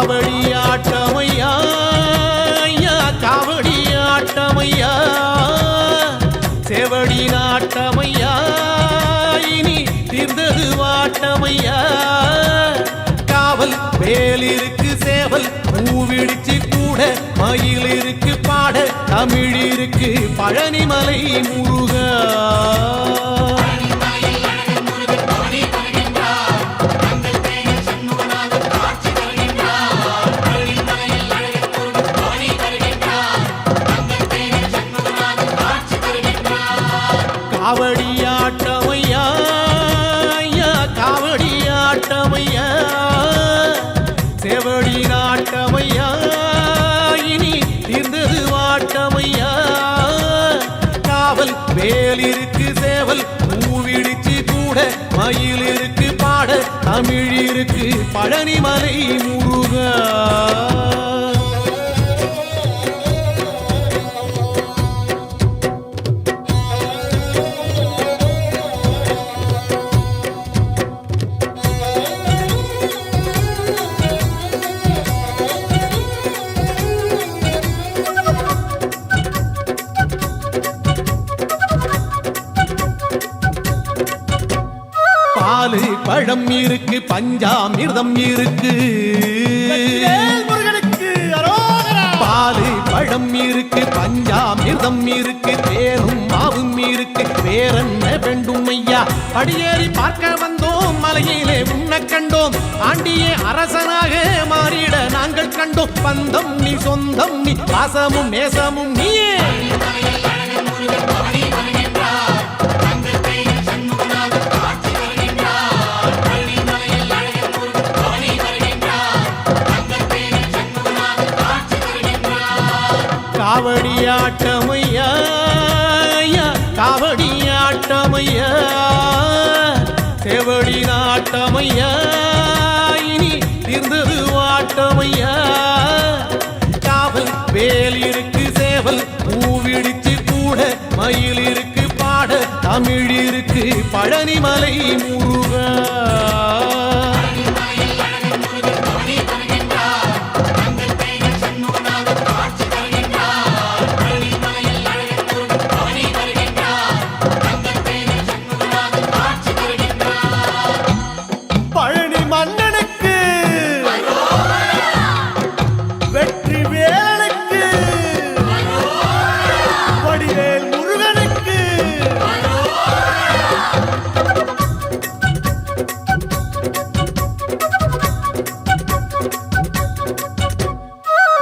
காவடி ஆட்டமையா காவடி ஆட்டமையா செவடி நாட்டமையா இனி தீர்ந்தது வாட்டமையா காவல் வேல் இருக்கு சேவல் பூவிடிச்சு கூட மயில் இருக்கு பாட தமிழ் இருக்கு பழனிமலை முருகா காவடி ஆட்டமையா காவடி ஆட்டமையா செவடி நாட்டமையா இனி தீர்ந்தது வாட்டமையா காவல் வேல் இருக்கு சேவல் பூவிடிச்சு கூட மயில் இருக்கு பாட தமிழ் இருக்கு பழனிமலை முருகா பாலு பழம் இருக்கு பஞ்சாமிர்தம் இருக்கு பாலு பழம் இருக்கு பஞ்சாமிர்தம் இருக்கு தேனும் மாவும் இருக்கு வேறென்ன வேண்டும் ஐயா படியேறி பார்க்க வந்தோம் மலையிலே உன்னை கண்டோம் ஆண்டியே அரசனாக மாறிட நாங்கள் கண்டோம் பந்தம் நீ சொந்தம் நீ பாசமும் நேசமும் நீயே காவடி ஆட்டமையா காவடி ஆட்டமையா செவடி நாட்டமையா இனி தீர்ந்தது வாட்டமையா காவல் வேல் இருக்கு சேவல் பூவிடிச்சு கூட மயில் இருக்கு பாட தமிழ் இருக்கு பழனிமலை முருகா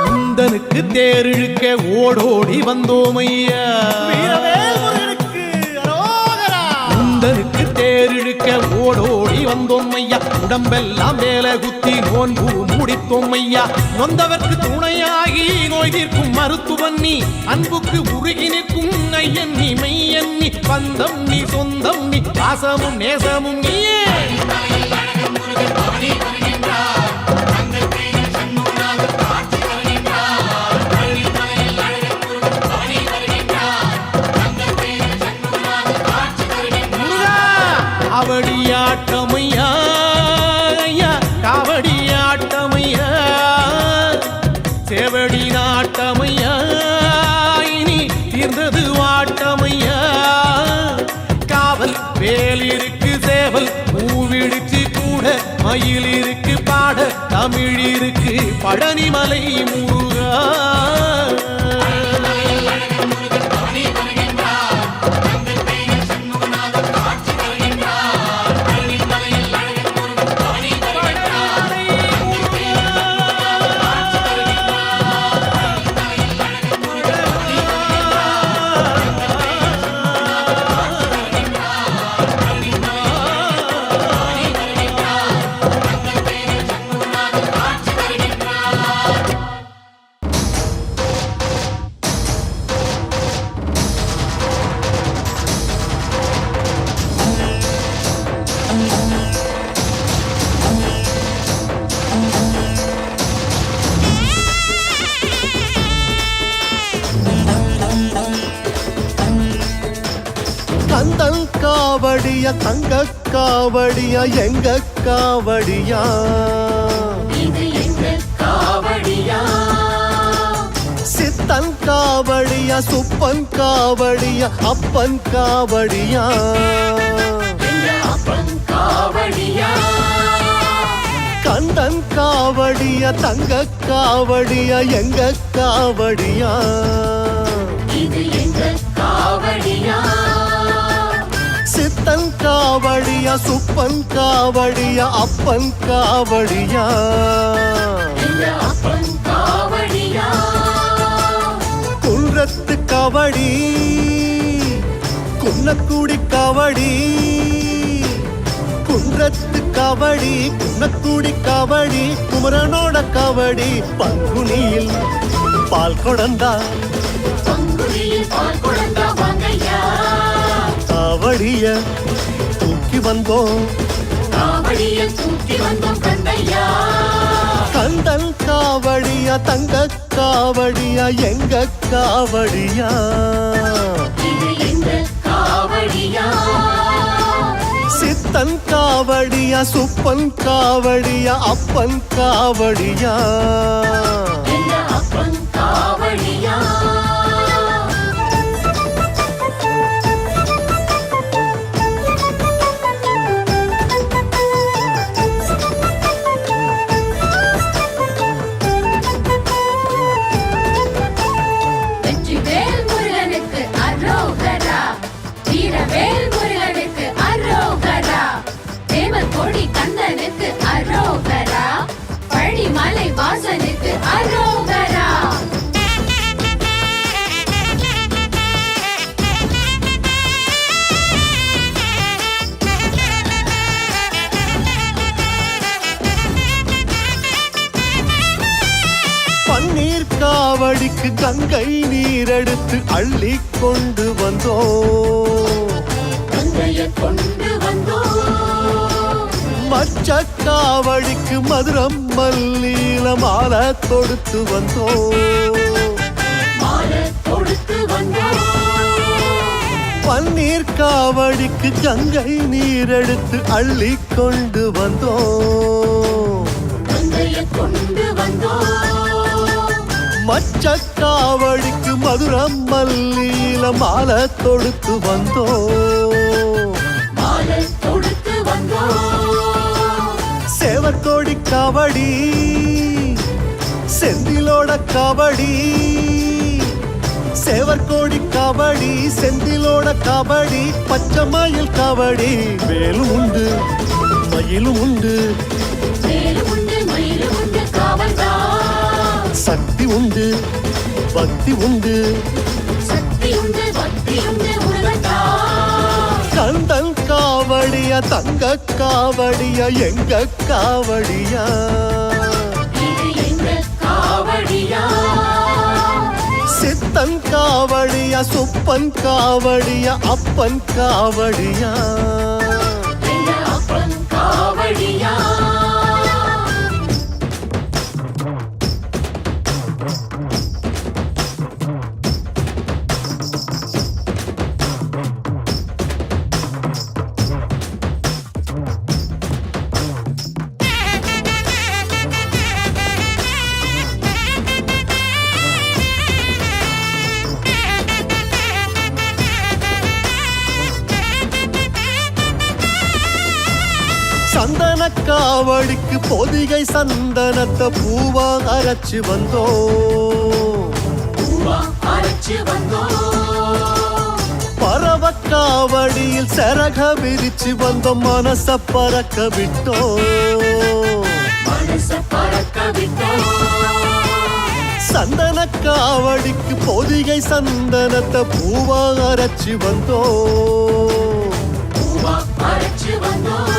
உந்தனுக்கு தேரிழுக்க ஓடோடி வந்தோமையா உந்தனுக்கு தேரிழுக்க ஓடோடி வந்தோமையா உடம்பெல்லாம் மேல குத்தி நோன்பு முடித்தோமையா நொந்தவர்க்கு துணையாகி நோய் தீர்க்கும் மருத்துவன் நீ அன்புக்கு உருகி நிற்கும் ஐயன் நீ மெய்யன் நீ பந்தம் நீ சொந்தம் நீ பாசமும் நேசமும் நீயே காவடி ஆட்டமையா காவடி ஆட்டமையா செவடி நாட்டமையா இனி தீர்ந்தது வாட்டமையா காவல் வேல் இருக்கு சேவல் பூவிடிச்சு கூட மயில் இருக்கு பாட தமிழ் இருக்கு பழனிமலை முருகா காவடியா தங்க காவடியா எங்க காவடியா இது எங்க காவடியா சித்தன் காவடியா சுப்பன் காவடியா அப்பன் காவடியா எங்க அப்பன் காவடியா கந்தன் காவடியா தங்க காவடியா எங்க காவடியா இது எங்க காவடியா சித்தன் காவடியா சுப்பன் காவடியா அப்பன் காவடியா எங்க அப்பன் காவடியா குன்றத்து காவடி குன்னக்குடி காவடி குன்றத்து காவடி குன்னக்குடி காவடி குமரனோட காவடி பங்குனியில் பால் கொடந்தா பங்குனியில் பால் குழந்தா வாங்கையா காவடிய தூக்கி வந்தோம் காவடியை தூக்கி வந்தோம் கந்தையா கந்தன் காவடியா தங்க காவடியா எங்க காவடியா இது எங்க காவடியா சித்தன் காவடியா சுப்பன் காவடியா அப்பன் காவடியா எங்க அப்பன் காவடியா வெற்றிவேல் முருகனுக்கு அரோகரா வீரவேல் முருகனுக்கு அரோகரா தேவர் கொடி கந்தனுக்கு அரோகரா பழனிமலை வாசனுக்கு அரோகரா பன்னீர் காவடிக்கு கங்கை நீரெடுத்து அள்ளி கொண்டு வந்தோம் கங்கையை கொண்டு வந்தோம் மச்ச காவடிக்கு மதுரம் மல்லீல மாலை தொடுத்து வந்தோம் மாலை கொடுத்து வந்தோம் பன்னீர் காவடிக்கு கங்கை நீரெடுத்து அள்ளி கொண்டு வந்தோம் கங்கையை கொண்டு வந்தோம் மச்ச காவடிக்கு மதுரம் மல்லீல மாலை தொடுத்து வந்தோம் மாலை கொடுத்து வந்தோம் சேவற்கோடி காவடி செந்திலோட காவடி சேவற்கோடி காவடி செந்திலோட காவடி பச்சை மயில் காவடி வேலும் உண்டு மயிலும் உண்டு மேலும் உண்டு மயிலும் உண்டு காவல்தா சக்தி உண்டு பக்தி உண்டு சக்தி உண்டு பக்தி உண்டு முருகன்தா கந்தன் காவடியா தங்க காவடியா எங்க காவடியா இது எங்க காவடியா சித்தன் காவடியா சுப்பன் காவடியா அப்பன் காவடியா எங்க அப்பன் காவடியா சந்தன காவடிக்கு பொதிகை சந்தனத்தை பூவா அரைச்சு வந்தோம் பூவா அரைச்சு வந்தோம் பறவ காவடியில் சரக விரிச்சு வந்தோம் மனச பறக்க விட்டோம் மனச பறக்க விட்டோம் சந்தன காவடிக்கு பொதிகை சந்தனத்தை பூவா அரைச்சு வந்தோம் பூவா அரைச்சு வந்தோம்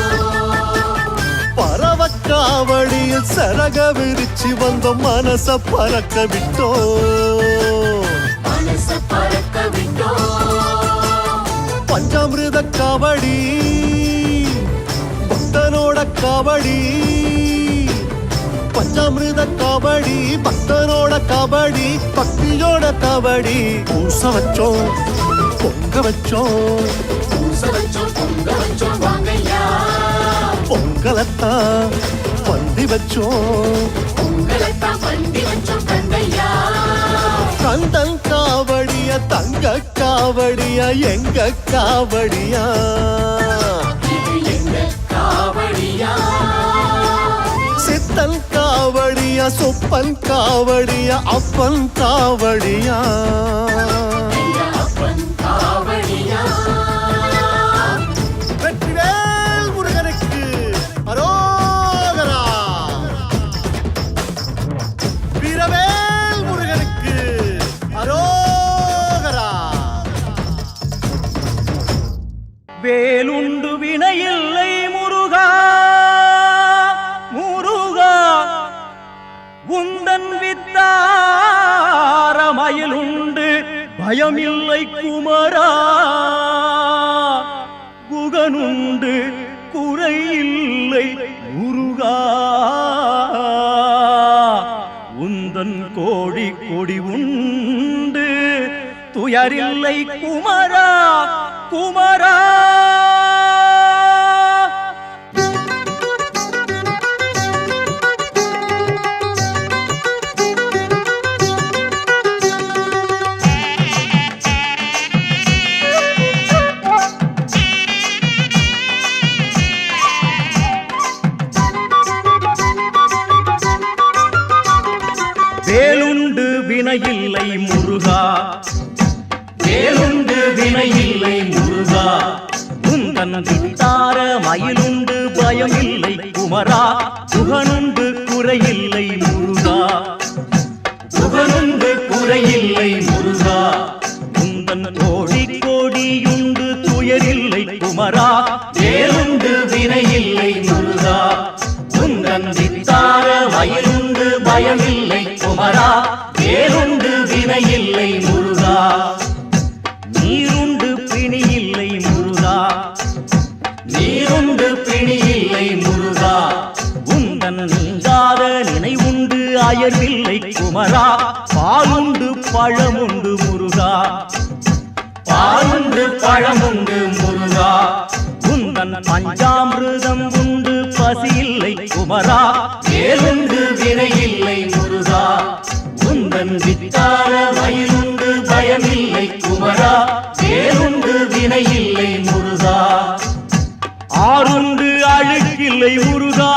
பறவ காவடியில் சரக விரிச்சு வந்தோம் மனச பறக்க விட்டோம் மனச பறக்க விட்டோம் பஞ்சாமிருத காவடி பக்தனோட காவடி பஞ்சாமிருத காவடி பக்தனோட காவடி பக்தியோட காவடி பூச வச்சோம் பொங்க வச்சோம் பூச வச்சோம் பொங்க வச்சோம் வாங்கையா பொங்கலத்தான் பந்தி வச்சோம் உங்களைத்தான் பண்டி வச்சோம் கந்தையா கந்தன் காவடியா தங்க காவடியா எங்க காவடியா இது எங்க காவடியா சித்தன் காவடியா சொப்பன் காவடியா அப்பன் காவடியா எங்க அப்பன் காவடியா வெற்றிவேல் முருகனுக்கு அரோகரா வீரவேல் முருகனுக்கு அரோகரா வேலுண்டு வினையில்லை முருகா முருகா உந்தன் வித்தாரமயிலுண்டு பயமில்லை குமரா குகனுண்டு குறையில்லை முருகா உந்தன் கோடி கொடி உண்டு துயரில்லை குமரா குமரா வேலுண்டு வினையில்லை முருகா வேலுண்டு வினையில்லை முருகா உந்தன் வித்தார மயிலுண்டு பயமில்லை குமரா குகனுண்டு குறையில்லை முருகா குகனுண்டு குறையில்லை முருகா உந்தன் கோடி கோடியுண்டு துயரில்லை குமரா வேலுண்டு வினையில்லை முருகா உந்தன் வித்தார மயிலுண்டு பயமில்லை குமரா வேலுண்டு வினையில்லை முருகா நீருண்டு பிணியில்லை முருகா நீருண்டு பிணியில்லை முருகா உந்தன் நீங்காத நினைவுண்டு அயர்வில்லை குமரா பாலுண்டு பழமுண்டு முருகா பாலுண்டு பழமுண்டு முருகா உந்தன் பஞ்சாமிருதம் உண்டு பசியில்லை குமரா வேலுண்டு வினையில்லை முருகா உந்தன் வித்தார மயிலுண்டு பயமில்லை குமரா வேலுண்டு வினையில்லை முருகா ஆறுண்டு அழுக்கில்லை முருகா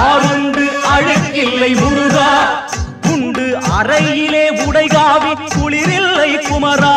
ஆறுண்டு அழுக்கில்லை முருகா உண்டு அறையிலே உடைகாவி குளிரில்லை குமரா